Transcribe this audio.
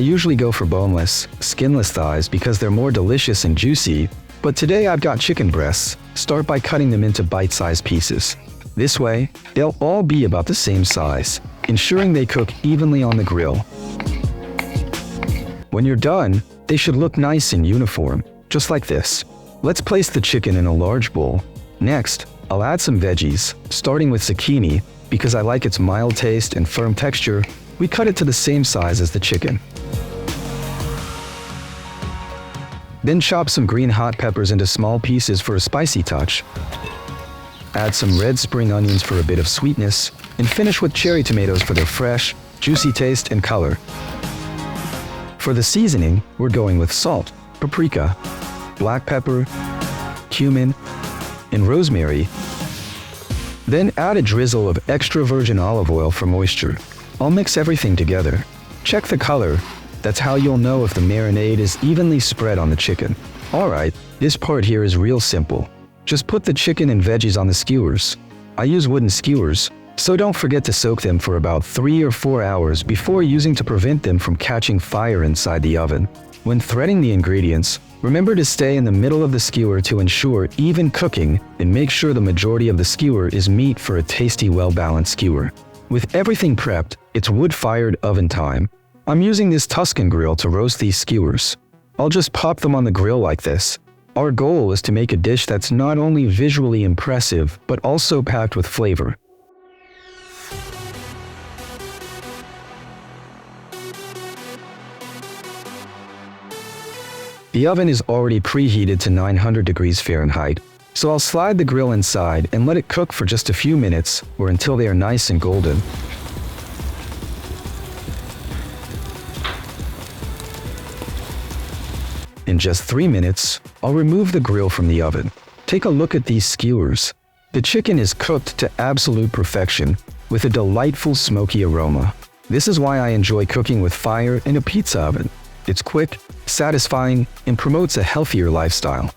I usually go for boneless, skinless thighs because they're more delicious and juicy, but today I've got chicken breasts. Start by cutting them into bite-sized pieces. This way, they'll all be about the same size, ensuring they cook evenly on the grill. When you're done, they should look nice and uniform, just like this. Let's place the chicken in a large bowl. Next, I'll add some veggies, starting with zucchini. Because I like its mild taste and firm texture, we cut it to the same size as the chicken. Then chop some green hot peppers into small pieces for a spicy touch. Add some red spring onions for a bit of sweetness, and finish with cherry tomatoes for their fresh, juicy taste and color. For the seasoning, we're going with salt, paprika, black pepper, cumin, and rosemary. Then add a drizzle of extra virgin olive oil for moisture. I'll mix everything together. Check the color. That's how you'll know if the marinade is evenly spread on the chicken. Alright, this part here is real simple. Just put the chicken and veggies on the skewers. I use wooden skewers, so don't forget to soak them for about 3 or 4 hours before using to prevent them from catching fire inside the oven. When threading the ingredients, remember to stay in the middle of the skewer to ensure even cooking, and make sure the majority of the skewer is meat for a tasty, well-balanced skewer. With everything prepped, it's wood-fired oven time. I'm using this Tuscan grill to roast these skewers. I'll just pop them on the grill like this. Our goal is to make a dish that's not only visually impressive, but also packed with flavor. The oven is already preheated to 900 degrees Fahrenheit, so I'll slide the grill inside and let it cook for just a few minutes or until they are nice and golden. In just 3 minutes, I'll remove the grill from the oven. Take a look at these skewers. The chicken is cooked to absolute perfection with a delightful smoky aroma. This is why I enjoy cooking with fire in a pizza oven. It's quick, satisfying, and promotes a healthier lifestyle.